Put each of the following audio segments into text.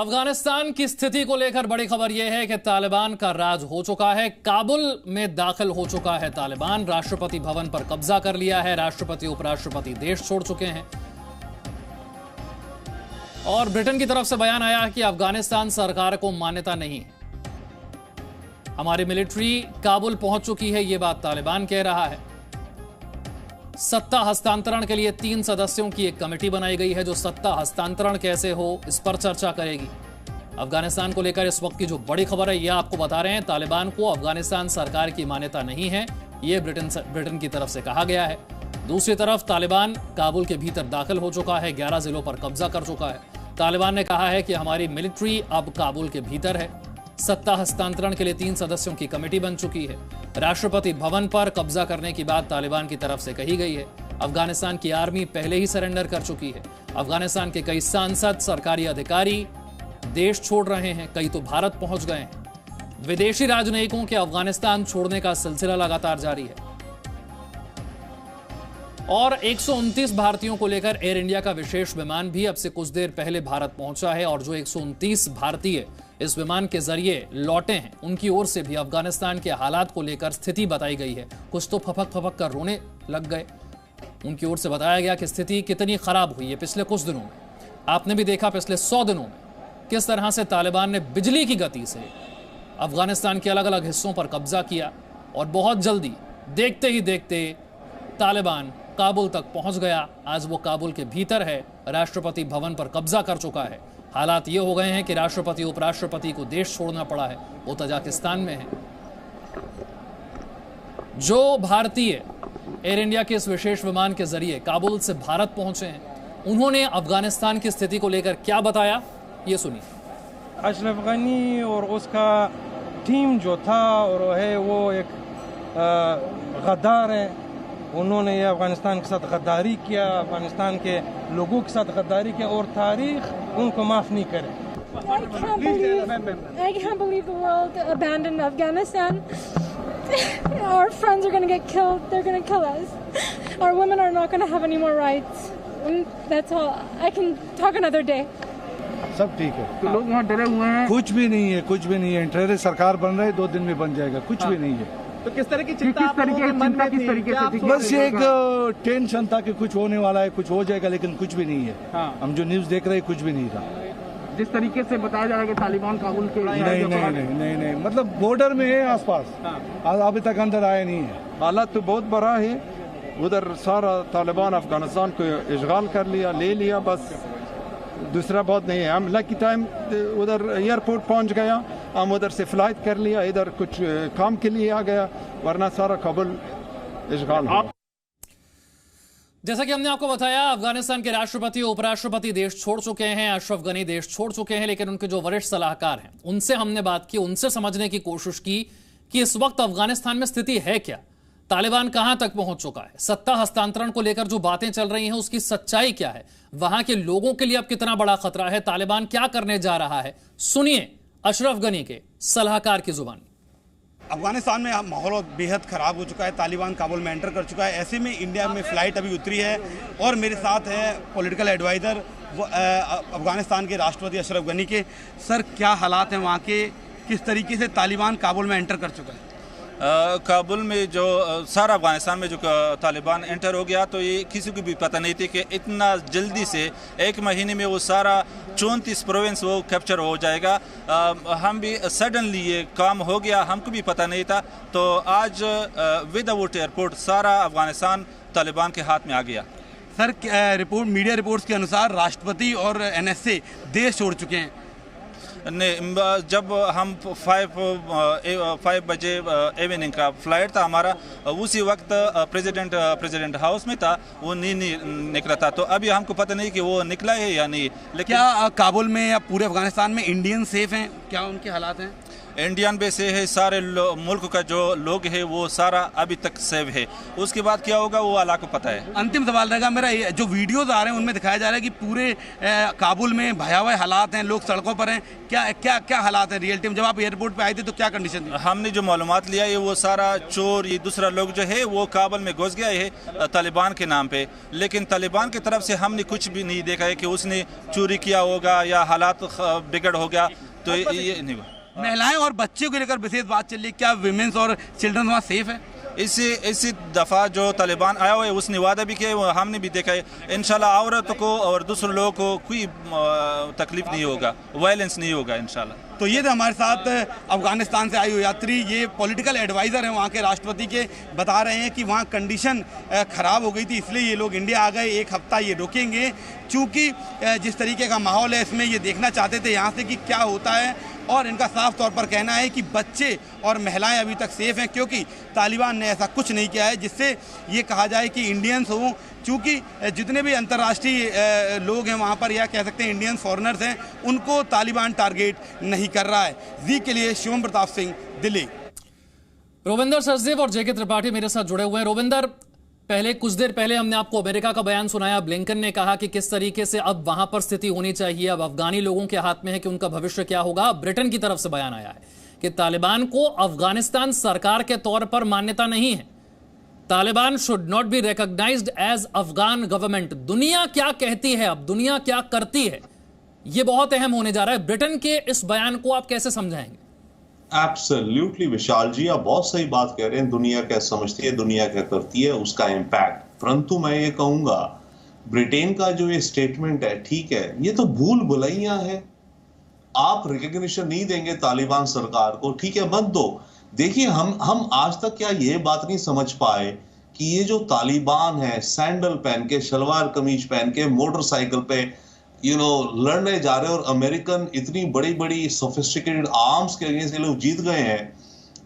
अफगानिस्तान की स्थिति को लेकर बड़ी खबर यह है कि तालिबान का राज हो चुका है। काबुल में दाखिल हो चुका है तालिबान। राष्ट्रपति भवन पर कब्जा कर लिया है। राष्ट्रपति उपराष्ट्रपति देश छोड़ चुके हैं। और ब्रिटेन की तरफ से बयान आया है कि अफगानिस्तान सरकार को मान्यता नहीं है। हमारी मिलिट्री काबुल पहुंच चुकी है, यह बात तालिबान कह रहा है। सत्ता हस्तांतरण के लिए 3 सदस्यों की एक कमेटी बनाई गई है जो सत्ता हस्तांतरण कैसे हो इस पर चर्चा करेगी। अफगानिस्तान को लेकर इस वक्त की जो बड़ी खबर है यह आपको बता रहे हैं। तालिबान को अफगानिस्तान सरकार की मान्यता नहीं है, यह ब्रिटेन की तरफ से कहा गया है। दूसरी तरफ तालिबान काबुल के भीतर दाखिल हो चुका है, 11 जिलों पर कब्जा कर चुका है। तालिबान ने कहा है कि हमारी मिलिट्री अब काबुल के भीतर है। सत्ता हस्तांतरण के लिए 3 सदस्यों की कमेटी बन चुकी है। राष्ट्रपति भवन पर कब्जा करने की बात तालिबान की तरफ से कही गई है। अफगानिस्तान की आर्मी पहले ही सरेंडर कर चुकी है। अफगानिस्तान के कई सांसद, सरकारी अधिकारी देश छोड़ रहे हैं, कई तो भारत पहुंच गए हैं। विदेशी राजनयिकों के अफगानिस्तान छोड़ने का सिलसिला लगातार जारी है। और 129 भारतीयों को लेकर एयर इंडिया का विशेष विमान भी अब से कुछ देर पहले भारत पहुंचा है। और जो 129 भारतीय इस विमान के जरिए लौटे हैं उनकी ओर से भी अफगानिस्तान के हालात को लेकर स्थिति बताई गई है। कुछ तो फपक फपक कर रोने लग गए। उनकी ओर से बताया गया कि स्थिति कितनी खराब हुई है पिछले कुछ दिनों में। आपने भी देखा पिछले 100 दिनों में किस तरह से तालिबान ने बिजली की गति से अफगानिस्तान के अलग अलग हिस्सों पर कब्जा किया। और बहुत जल्दी, देखते ही देखते, तालिबान काबुल तक पहुंच गया। आज वो काबुल के भीतर है, राष्ट्रपति भवन पर कब्जा कर चुका है। हालात ये हो गए हैं कि राष्ट्रपति उपराष्ट्रपति को देश छोड़ना पड़ा है, वो तजाकिस्तान में है। जो भारतीय एयर इंडिया के इस विशेष विमान के जरिए काबुल से भारत पहुंचे हैं, उन्होंने अफगानिस्तान की स्थिति को लेकर क्या बताया, ये सुनिए। अशरफ गनी और उसका टीम जो था और है वो एक गद्दार है। उन्होंने ये अफगानिस्तान के साथ गद्दारी किया, अफगानिस्तान के लोगों के साथ गद्दारी किया और तारीख उनको माफ नहीं करे। I can't believe the world abandoned Afghanistan. Our friends are going to get killed. They're going to kill us. Our women are not going to have any more rights. And that's all. I can talk another day. सब ठीक है। तो लोग वहाँ डरे हुए हैं। कुछ भी नहीं है, कुछ भी नहीं है। इंटरेस्ट सरकार बन रही है, 2 दिन में बन जाएगा। कुछ भी नहीं है। तो किस तरह की चिंता, किस तरीके की मन में, किस तरीके से? बस ये एक टेंशन था कि कुछ होने वाला है, कुछ हो जाएगा, लेकिन कुछ भी नहीं है। हम जो न्यूज़ देख रहे हैं कुछ भी नहीं था। जिस तरीके से बताया जा रहा है कि तालिबान काबुल के नहीं, मतलब बॉर्डर में है आसपास, अभी तक अंदर आया नहीं है। हालात तो बहुत बड़ा है। उधर सारा तालिबान अफगानिस्तान को इश्गाल कर लिया, ले लिया, बस दूसरा बात नहीं है। हम लकी टाइम उधर एयरपोर्ट पहुंच गया, हम उधर से फ्लाइट कर लिया, इधर कुछ काम के लिए आ गया, वरना सारा काबुल इश्गाल हो। जैसा कि हमने आपको बताया, अफगानिस्तान के राष्ट्रपति उपराष्ट्रपति देश छोड़ चुके हैं। अशरफ गनी देश छोड़ चुके हैं, लेकिन उनके जो वरिष्ठ सलाहकार हैं उनसे हमने बात की, उनसे समझने की कोशिश की कि इस वक्त अफगानिस्तान में स्थिति है क्या, तालिबान कहां तक पहुंच चुका है, सत्ता हस्तांतरण को लेकर जो बातें चल रही हैं उसकी सच्चाई क्या है, वहां के लोगों के लिए अब कितना बड़ा खतरा है, तालिबान क्या करने जा रहा है। सुनिए अशरफ गनी के सलाहकार की जुबानी। अफगानिस्तान में माहौल बेहद ख़राब हो चुका है। तालिबान काबुल में एंटर कर चुका है। ऐसे में इंडिया में फ़्लाइट अभी उतरी है और मेरे साथ है पॉलिटिकल एडवाइज़र अफगानिस्तान के राष्ट्रपति अशरफ गनी के। सर, क्या हालात हैं वहाँ के, किस तरीके से तालिबान काबुल में एंटर कर चुका है? काबुल में जो सारा अफगानिस्तान में जो तालिबान एंटर हो गया, तो ये किसी को भी पता नहीं थी कि इतना जल्दी से 1 महीने में वो सारा 34 प्रोविंस वो कैप्चर हो जाएगा। हम भी सडनली ये काम हो गया, हमको भी पता नहीं था। तो आज विदाउट एयरपोर्ट सारा अफगानिस्तान तालिबान के हाथ में आ गया। सर, मीडिया रिपोर्ट्स के अनुसार राष्ट्रपति और NSA देश छोड़ चुके हैं। नहीं, जब हम 5 बजे इवनिंग का फ्लाइट था हमारा, उसी वक्त प्रेसिडेंट हाउस में था, वो नहीं निकला था। तो अभी हमको पता नहीं कि वो निकला है या नहीं। लेकिन क्या काबुल में या पूरे अफगानिस्तान में इंडियन सेफ हैं, क्या उनके हालात हैं? इंडियन बेस है, सारे मुल्क का जो लोग है वो सारा अभी तक सेव है। उसके बाद क्या होगा वो अल्लाह को पता है। अंतिम सवाल रहेगा मेरा, जो वीडियोज आ रहे हैं उनमें दिखाया जा रहा है कि पूरे काबुल में भयावह हालात हैं, लोग सड़कों पर हैं। क्या हालात हैं रियल टाइम? जब आप एयरपोर्ट पे आए थे तो क्या कंडीशन थी? हमने जो मालूमात लिया है वो सारा चोर, ये दूसरा लोग जो है वो काबुल में घुस गया है तालिबान के नाम पे, लेकिन तालिबान की तरफ से हमने कुछ भी नहीं देखा है कि उसने चोरी किया होगा या हालात बिगड़ हो गया, तो ये नहीं हुआ। महिलाएं और बच्चों को लेकर विशेष बात चल रही है, क्या विमेंस और चिल्ड्रन वहाँ सेफ है? इसी दफ़ा जो तालिबान आया हुआ है उसने वादा भी किया, हमने भी देखा है। इंशाल्लाह औरतों को और दूसरे लोगों को कोई तकलीफ नहीं होगा, वायलेंस नहीं होगा इंशाल्लाह। तो ये थे हमारे साथ अफगानिस्तान से आए हुए यात्री, ये पॉलिटिकल एडवाइज़र हैं वहाँ के राष्ट्रपति के, बता रहे हैं कि वहाँ कंडीशन ख़राब हो गई थी, इसलिए ये लोग इंडिया आ गए। एक हफ्ता ये रुकेंगे, चूँकि जिस तरीके का माहौल है इसमें ये देखना चाहते थे यहाँ से कि क्या होता है। और इनका साफ तौर पर कहना है कि बच्चे और महिलाएं अभी तक सेफ हैं, क्योंकि तालिबान ने ऐसा कुछ नहीं किया है जिससे ये कहा जाए कि इंडियंस हों। चूँकि जितने भी अंतर्राष्ट्रीय लोग हैं वहाँ पर, या कह सकते हैं इंडियन फॉरेनर्स हैं, उनको तालिबान टारगेट नहीं कर रहा है। जी के लिए शिवम प्रताप सिंह, दिल्ली। रोविंदर सचदेव और जेके त्रिपाठी मेरे साथ जुड़े हुए हैं। रोविंदर, कुछ देर पहले हमने आपको अमेरिका का बयान सुनाया, ब्लिंकन ने कहा कि किस तरीके से अब वहां पर स्थिति होनी चाहिए, अब अफगानी लोगों के हाथ में है कि उनका भविष्य क्या होगा। ब्रिटेन की तरफ से बयान आया है कि तालिबान को अफगानिस्तान सरकार के तौर पर मान्यता नहीं है, Taliban should not be recognised as Afghan government. दुनिया क्या कहती है, अब दुनिया क्या करती है, यह बहुत अहम होने जा रहा है। ब्रिटेन के इस बयान को आप कैसे समझाएंगे? एब्सोल्युटली विशाल जी, आप बहुत सही बात कह रहे हैं। दुनिया क्या समझती है, दुनिया क्या करती है, उसका इम्पैक्ट। परंतु मैं ये कहूंगा, ब्रिटेन का जो ये स्टेटमेंट है, ठीक है, ये तो भूल भुलैया है। आप रिकॉग्निशन नहीं देंगे तालिबान सरकार को, ठीक है, मत दो। देखिए, हम आज तक क्या ये बात नहीं समझ पाए कि ये जो तालिबान है, सैंडल पहन के, शलवार कमीज पहन के, मोटरसाइकिल पे लड़ने जा रहे हैं, और अमेरिकन इतनी बड़ी बड़ी सोफिस्टिकेटेड आर्म्स के अगेंस्ट लोग जीत गए हैं,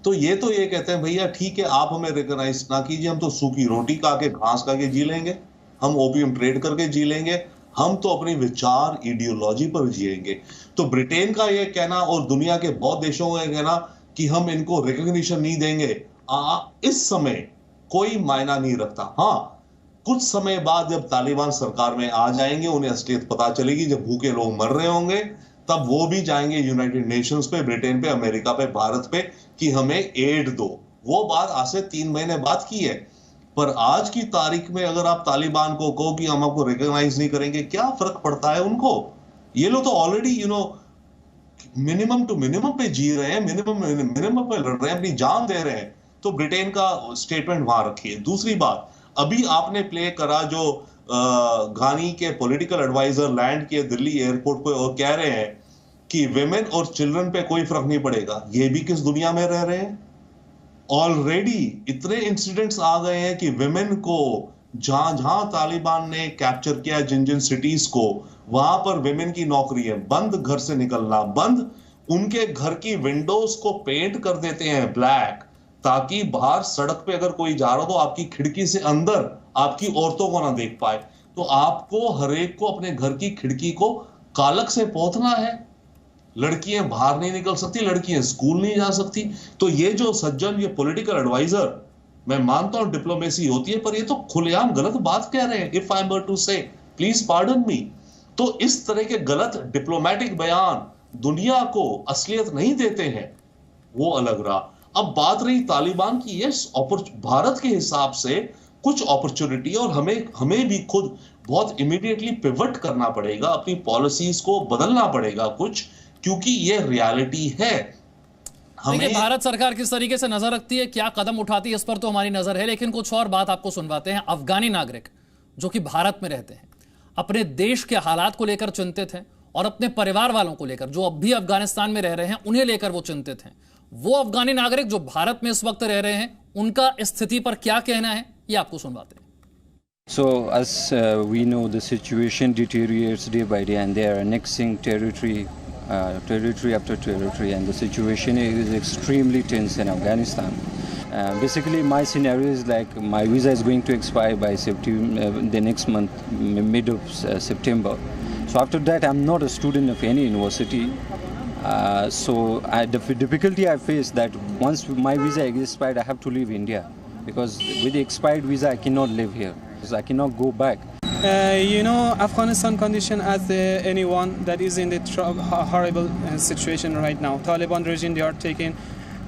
तो ये कहते हैं भैया ठीक है, आप हमें रिकॉग्नाइज ना कीजिए, हम तो सूखी रोटी खा के, घास खा के जी लेंगे, हम ओपियम ट्रेड करके जी लेंगे, हम तो अपनी विचार आइडियोलॉजी पर जिएंगे। तो ब्रिटेन का ये कहना और दुनिया के बहुत देशों का कहना कि हम इनको रिकॉग्निशन नहीं देंगे, इस समय कोई मायना नहीं रखता। हाँ, कुछ समय बाद जब तालिबान सरकार में आ जाएंगे, उन्हें असलियत पता चलेगी, जब भूखे लोग मर रहे होंगे, तब वो भी जाएंगे यूनाइटेड नेशंस पे, ब्रिटेन पे, अमेरिका पे, भारत पे कि हमें एड दो। वो बात आज से 3 महीने बाद की है। पर आज की तारीख में अगर आप तालिबान को कहो कि हम आपको रिकॉग्नाइज नहीं करेंगे, क्या फर्क पड़ता है उनको? ये लोग तो ऑलरेडी मिनिमम टू मिनिमम पे जी रहे हैं, मिनिमम पे लड़ रहे हैं, अपनी जान दे रहे हैं। तो ब्रिटेन का स्टेटमेंट वहां रखिए। दूसरी बात, अभी आपने प्ले करा जो घानी के पॉलिटिकल एडवाइजर लैंड किए दिल्ली एयरपोर्ट पे और कह रहे हैं कि विमेन और चिल्ड्रन पे कोई फर्क नहीं पड़ेगा। ये भी किस दुनिया में रह रहे हैं? ऑलरेडी इतने इंसिडेंट्स आ गए हैं कि विमेन को जहां तालिबान ने कैप्चर किया, जिन सिटीज को, वहां पर विमेन की नौकरी है बंद, घर से निकलना बंद, उनके घर की विंडोज को पेंट कर देते हैं ब्लैक, ताकि बाहर सड़क पे अगर कोई जा रहा हो तो आपकी खिड़की से अंदर आपकी औरतों को ना देख पाए। तो आपको हरेक को अपने घर की खिड़की को कालक से पोतना है। लड़कियां बाहर नहीं निकल सकती, लड़कियां स्कूल नहीं जा सकती। तो ये जो सज्जन, ये पॉलिटिकल एडवाइजर, मैं मानता हूं डिप्लोमेसी होती है, पर ये तो खुलेआम गलत बात कह रहे हैं। इफ आई एम टू से, प्लीज पार्डन मी। तो इस तरह के गलत डिप्लोमेटिक बयान दुनिया को असलियत नहीं देते हैं, वो अलग रहा। अब बात रही तालिबान की, यस, भारत के हिसाब से कुछ अपॉर्चुनिटी, और हमें भी खुद बहुत इमीडिएटली पिवट करना पड़ेगा, अपनी पॉलिसीज को बदलना पड़ेगा कुछ, क्योंकि ये रियलिटी है। देखिए, भारत सरकार किस तरीके से नजर रखती है, क्या कदम उठाती है, इस पर तो हमारी नजर है, लेकिन कुछ और बात आपको सुनवाते हैं। अफगानी नागरिक जो कि भारत में रहते हैं, अपने देश के हालात को लेकर चिंतित हैं, और अपने परिवार वालों को लेकर, जो अब भी अफगानिस्तान में रह रहे हैं, उन्हें लेकर वो चिंतित हैं। वो अफगानी नागरिक जो भारत में इस वक्त रह रहे हैं, उनका स्थिति पर क्या कहना है, ये आपको सुनवाते हैं। So as we know, the situation deteriorates day by day, and they are annexing territory after territory, and the situation is extremely tense in Afghanistan. Basically, my scenario is like my visa is going to expire by September, the next month, mid of September. So after that, I'm not a student of any university. So the difficulty I face that once my visa is expired, I have to leave India, because with the expired visa I cannot live here, because I cannot go back. You know, Afghanistan condition as anyone that is in the horrible situation right now. Taliban regime, they are taking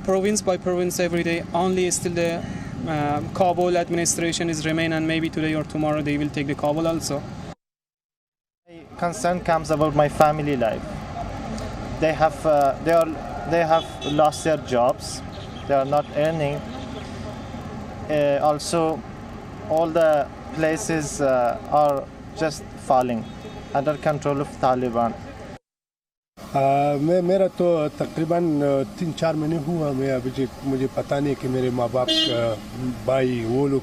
province by province every day. Only still the Kabul administration is remain, and maybe today or tomorrow they will take the Kabul also. Concern comes about my family life. They have lost their jobs. They are not earning. Also, all the places are just falling under control of Taliban. मेरा तो तकरीबन 3-4 महीने हुआ। मैं अभी मुझे पता नहीं कि मेरे माँ बाप भाई वो लोग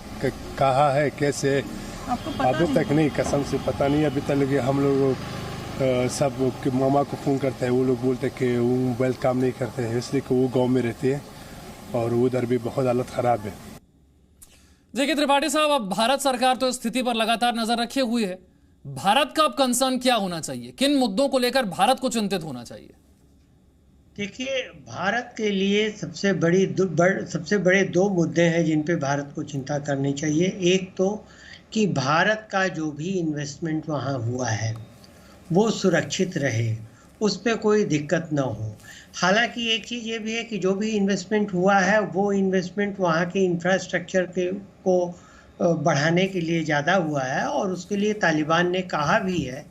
कहाँ है, कैसे, अभी तक नहीं, कसम से पता नहीं। अभी तक हम लोग सब मामा को फ़ोन करते हैं, वो लोग बोलते हैं कि वो मोबाइल काम नहीं करते हैं, इसलिए कि वो गांव में रहते हैं और उधर भी बहुत हालत ख़राब है। देखिए त्रिपाठी साहब, अब भारत सरकार तो स्थिति पर लगातार नजर रखे हुए है। भारत का अब कंसर्न क्या होना चाहिए? किन मुद्दों को लेकर भारत को चिंतित होना चाहिए? देखिए, भारत के लिए सबसे बड़े 2 मुद्दे हैं जिन पे भारत को चिंता करनी चाहिए। एक तो कि भारत का जो भी इन्वेस्टमेंट वहाँ हुआ है वो सुरक्षित रहे, उस पर कोई दिक्कत ना हो। हालांकि एक चीज़ ये भी है कि जो भी इन्वेस्टमेंट हुआ है वो इन्वेस्टमेंट वहाँ के इंफ्रास्ट्रक्चर को बढ़ाने के लिए ज़्यादा हुआ है, और उसके लिए तालिबान ने कहा भी है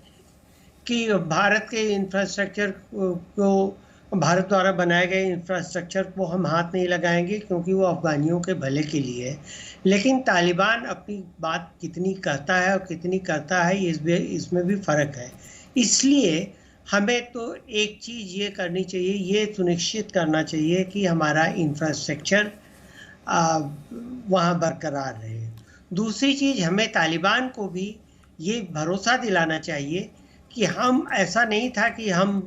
कि भारत के इंफ्रास्ट्रक्चर को, भारत द्वारा बनाए गए इंफ्रास्ट्रक्चर को हम हाथ नहीं लगाएंगे, क्योंकि वो अफ़गानियों के भले के लिए है। लेकिन तालिबान अपनी बात कितनी कहता है और कितनी करता है, इसमें भी फ़र्क है। इसलिए हमें तो एक चीज़ ये करनी चाहिए, ये सुनिश्चित करना चाहिए कि हमारा इंफ्रास्ट्रक्चर वहाँ बरकरार रहे। दूसरी चीज़, हमें तालिबान को भी ये भरोसा दिलाना चाहिए कि हम, ऐसा नहीं था कि हम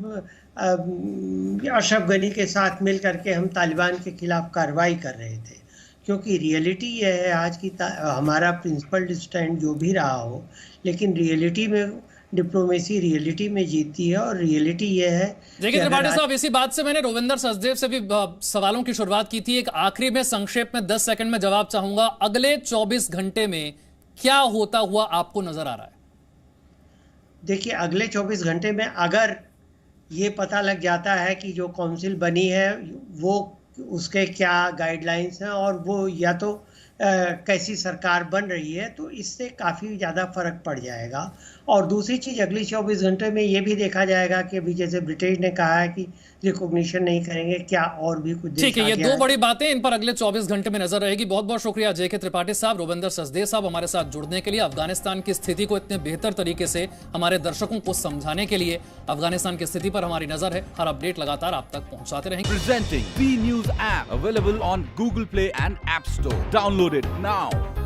अशरफ गनी के साथ मिल करके हम तालिबान के खिलाफ कार्रवाई कर रहे थे, क्योंकि रियलिटी ये है आज की, हमारा प्रिंसिपल स्टैंड जो भी रहा हो, लेकिन रियलिटी में डिप्लोमेसी रियलिटी में जीतती है, और रियलिटी ये है। देखिए त्रिपाठी साहब, इसी बात से मैंने रोविंदर सचदेव से भी सवालों की शुरुआत की थी। एक आखिरी में संक्षेप में 10 सेकंड में जवाब चाहूंगा। अगले 24 घंटे में क्या होता हुआ आपको नजर आ रहा है? देखिए, अगले 24 घंटे में अगर ये पता लग जाता है कि जो काउंसिल बनी है वो, उसके क्या गाइडलाइंस हैं और वो या तो कैसी सरकार बन रही है, तो इससे काफ़ी ज़्यादा फर्क पड़ जाएगा। और दूसरी चीज़, अगली 24 घंटे में ये भी देखा जाएगा कि अभी जैसे ब्रिटेन ने कहा है कि रिकॉग्निशन नहीं करेंगे, क्या और भी कुछ। ठीक है, ये 2 बड़ी बातें, इन पर अगले 24 घंटे में नजर रहेगी। बहुत बहुत शुक्रिया जेके त्रिपाठी साहब, रोविंदर सचदेव साहब हमारे साथ जुड़ने के लिए, अफगानिस्तान की स्थिति को इतने बेहतर तरीके से हमारे दर्शकों को समझाने के लिए। अफगानिस्तान की स्थिति पर हमारी नजर है, हर अपडेट लगातार आप तक पहुंचाते रहेंगे। Presenting B News app available on Google Play and App Store. Download it now.